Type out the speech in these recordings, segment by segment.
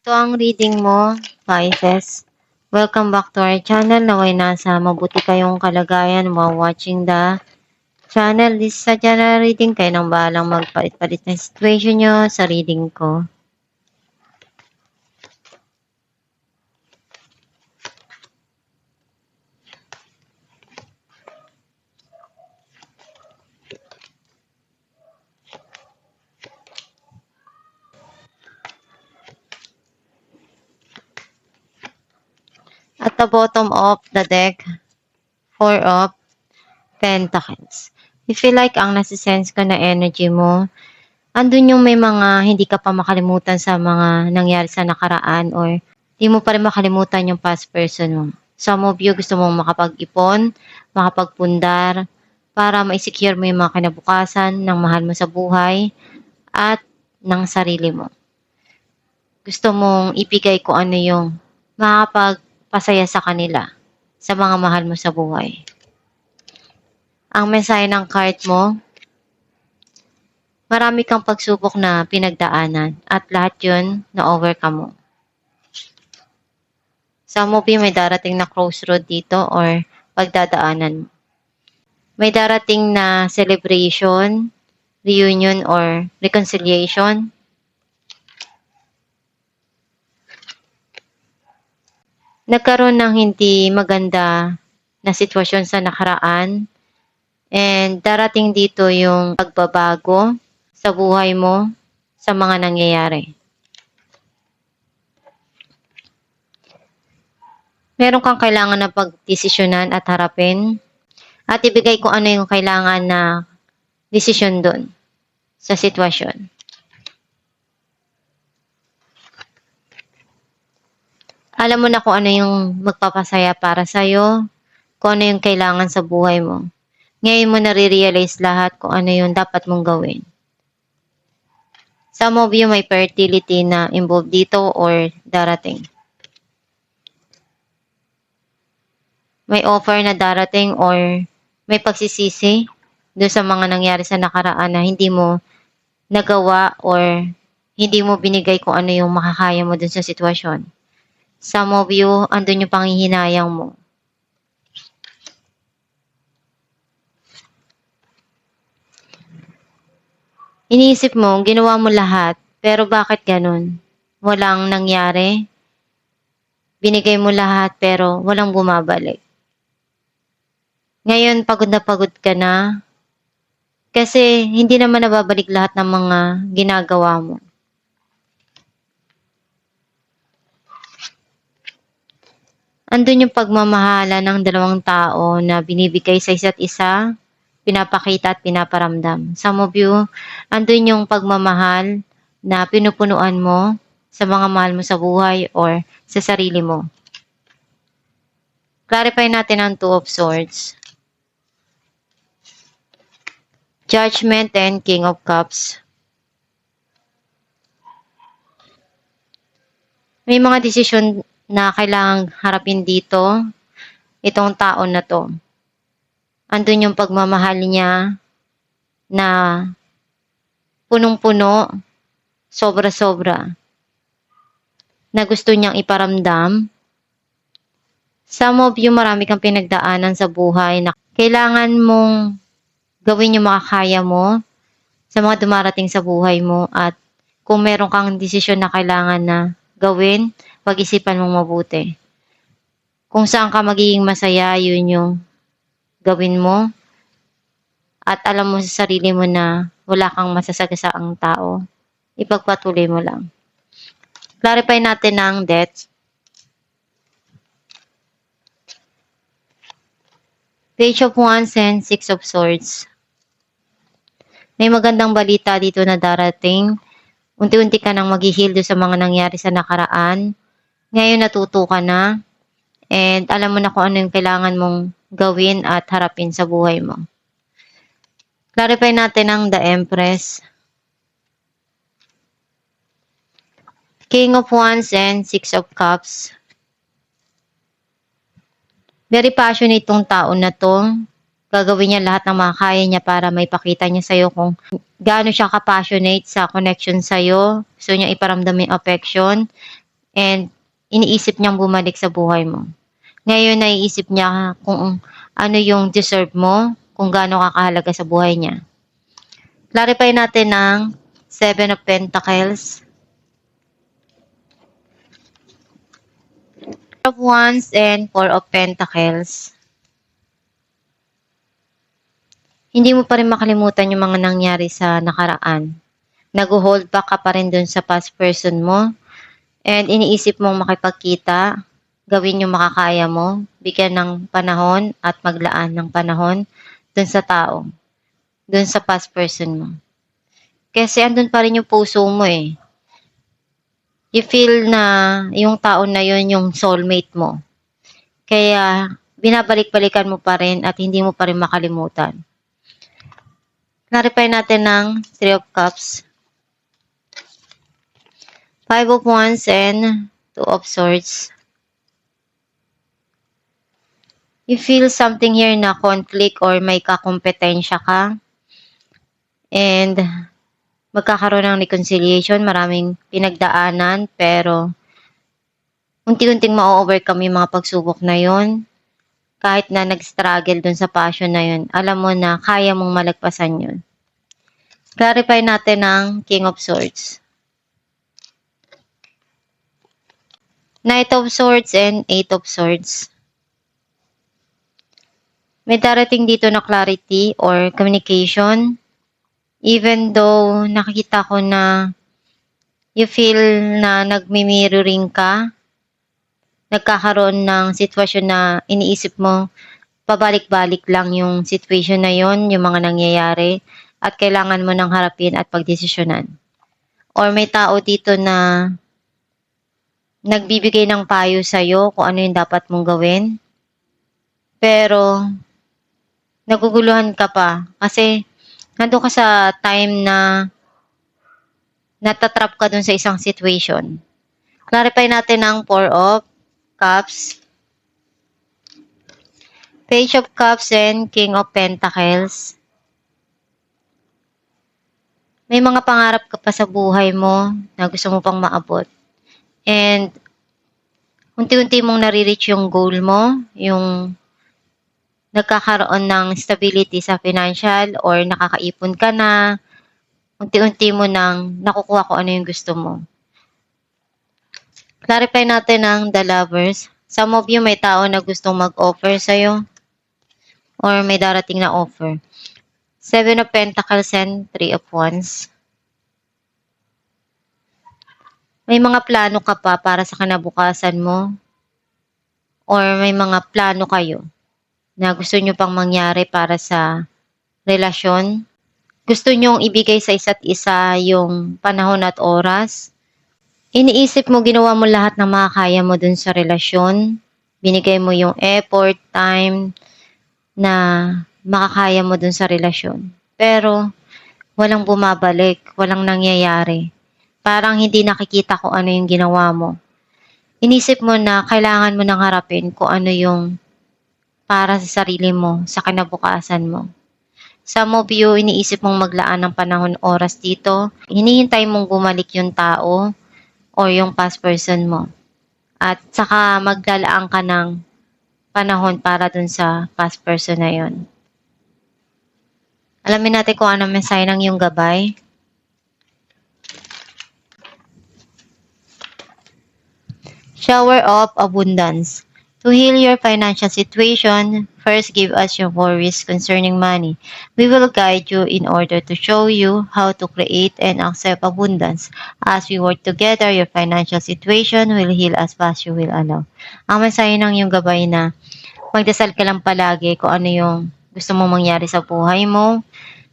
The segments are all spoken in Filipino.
Ito ang reading mo, Pisces. Welcome back to our channel. Naway nasa mabuti kayong kalagayan while watching the channel. This is a general reading. Kayo nang bahalang magpalit-palit ng situation nyo sa reading ko. At the bottom of the deck, Four of Pentacles. You feel like ang nasisense ko na energy mo, andun yung may mga hindi ka pa makalimutan sa mga nangyari sa nakaraan or di mo pa rin makalimutan yung past person mo. Some of you gusto mong makapag-ipon, makapagpundar, para ma-secure mo yung mga kinabukasan ng mahal mo sa buhay at ng sarili mo. Gusto mong ibigay ko ano yung makapagpasaya sa kanila, sa mga mahal mo sa buhay. Ang mensahe ng card mo, marami kang pagsubok na pinagdaanan at lahat yun na-overcome mo. Some of you may darating na crossroad dito or pagdadaanan mo. May darating na celebration, reunion or reconciliation. Nagkaroon ng hindi maganda na sitwasyon sa nakaraan and darating dito yung pagbabago sa buhay mo sa mga nangyayari. Meron kang kailangan na pagdesisyonan at harapin at ibigay kung ano yung kailangan na desisyon doon sa sitwasyon. Alam mo na kung ano yung magpapasaya para sa'yo, kung ano yung kailangan sa buhay mo. Ngayon mo nare-realize lahat kung ano yung dapat mong gawin. Some of you may fertility na involved dito or darating. May offer na darating or may pagsisisi doon sa mga nangyari sa nakaraan na hindi mo nagawa or hindi mo binigay kung ano yung makakaya mo doon sa sitwasyon. Some of you, andun yung panghihinayang mo. Iniisip mo, ginawa mo lahat, pero bakit ganun? Walang nangyari. Binigay mo lahat, pero walang bumabalik. Ngayon, pagod ka na. Kasi hindi naman nababalik lahat ng mga ginagawa mo. Andun yung pagmamahala ng dalawang tao na binibigay sa isa't isa, pinapakita at pinaparamdam. Some of you, andun yung pagmamahal na pinupunuan mo sa mga mahal mo sa buhay or sa sarili mo. Clarify natin ang Two of Swords. Judgment and King of Cups. May mga desisyon na kailangang harapin dito, itong tao na to. Andun yung pagmamahal niya na punong-puno, sobra-sobra, na gusto niyang iparamdam. Some of you, marami kang pinagdaanan sa buhay na kailangan mong gawin yung makakaya mo sa mga dumarating sa buhay mo at kung meron kang desisyon na kailangan na gawin, pag-isipan mong mabuti. Kung saan ka magiging masaya, yun yung gawin mo. At alam mo sa sarili mo na wala kang masasagasaang tao. Ipagpatuloy mo lang. Clarify natin ang Death. Page of Wands and Six of Swords. May magandang balita dito na darating. Unti-unti ka nang mag-heal sa mga nangyari sa nakaraan. Ngayon natuto ka na. And alam mo na kung ano yung kailangan mong gawin at harapin sa buhay mo. Clarify natin ang The Empress. King of Wands and Six of Cups. Very passionate itong tao na to. Gagawin niya lahat ng makakaya niya para maipakita niya sa'yo kung gaano siya ka-passionate sa connection sa'yo. Gusto niya iparamdam yung affection. and iniisip niyang bumalik sa buhay mo. Ngayon naiisip niya kung ano yung deserve mo, kung gaano ka kahalaga sa buhay niya. Clarify natin ng Seven of Pentacles, of Wands, and Four of Pentacles. Hindi mo pa rin makalimutan yung mga nangyari sa nakaraan. Nag-hold back ka pa rin dun sa past person mo. And iniisip mong makipagkita, gawin yung makakaya mo, bigyan ng panahon at maglaan ng panahon dun sa tao, dun sa past person mo. Kasi andun pa rin yung puso mo eh. You feel na yung tao na yun yung soulmate mo. Kaya binabalik-balikan mo pa rin at hindi mo pa rin makalimutan. Clarify natin ng Three of Cups, Five of Wands, and Two of Swords. You feel something here na conflict or may kakompetensya ka. And magkakaroon ng reconciliation, maraming pinagdaanan, pero unti-unting ma-overcome yung mga pagsubok na yon. Kahit na nag-struggle dun sa passion na yun, alam mo na kaya mong malagpasan yun. Clarify natin ng King of Swords, Knight of Swords, and Eight of Swords. May darating dito na clarity or communication. Even though nakikita ko na you feel na nagmi-mirroring ka, nagkakaroon ng sitwasyon na iniisip mo, pabalik-balik lang yung situation na yon, yung mga nangyayari, at kailangan mo nang harapin at pagdesisyonan. Or may tao dito na nagbibigay ng payo sa'yo kung ano yung dapat mong gawin, pero naguguluhan ka pa kasi nandun ka sa time na natatrap ka dun sa isang situation. Clarify natin ang Four of Cups, Page of Cups, and King of Pentacles. May mga pangarap ka pa sa buhay mo na gusto mo pang maabot. And unti-unti mong nare-reach yung goal mo, yung nagkakaroon ng stability sa financial or nakakaipon ka na, unti-unti mo nang nakukuha kung ano yung gusto mo. Clarify natin ang The Lovers. Some of you may tao na gustong mag-offer sa'yo or may darating na offer. Seven of Pentacles and Three of Wands. May mga plano ka pa para sa kinabukasan mo or may mga plano kayo na gusto nyo pang mangyari para sa relasyon. Gusto nyong ibigay sa isa't isa yung panahon at oras. Iniisip mo, ginawa mo lahat ng makakaya mo dun sa relasyon. Binigay mo yung effort, time na makakaya mo dun sa relasyon. Pero walang bumabalik, walang nangyayari. Parang hindi nakikita kung ano yung ginawa mo. Inisip mo na kailangan mo nang harapin kung ano yung para sa sarili mo, sa kinabukasan mo. Some of you, iniisip mong maglaan ng panahon, oras dito. Hinihintay mong bumalik yung tao or yung past person mo. At saka maglalaan ka ng panahon para dun sa past person na yun. Alamin natin kung ano mensahe ng iyong gabay. Shower of Abundance. To heal your financial situation, first give us your worries concerning money. We will guide you in order to show you how to create and accept abundance. As we work together, your financial situation will heal as fast you will allow. Ang mensahe ng iyong gabay na magdasal ka lang palagi kung ano yung gusto mong mangyari sa buhay mo.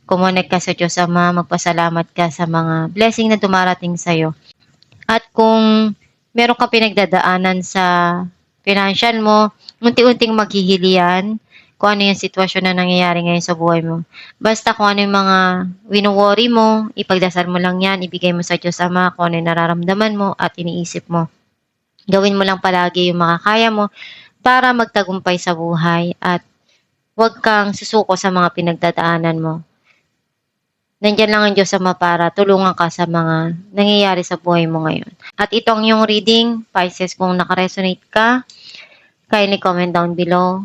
Kumonek ka sa Diyos Ama, magpasalamat ka sa mga blessing na dumarating sa'yo. At kung meron ka pinagdadaanan sa financial mo, unti-unting maghihilian kung ano yung sitwasyon na nangyayari ngayon sa buhay mo. Basta kung ano yung mga wino-worry mo, ipagdasal mo lang yan, ibigay mo sa Diyos Ama kung ano yung nararamdaman mo at iniisip mo. Gawin mo lang palagi yung makakaya mo para magtagumpay sa buhay at huwag kang susuko sa mga pinagdadaanan mo. Nandiyan lang ang Diyos Ama para tulungan ka sa mga nangyayari sa buhay mo ngayon. At ito ang iyong reading, Pisces, kung nakaresonate ka, kindly comment down below.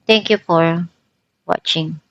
Thank you for watching.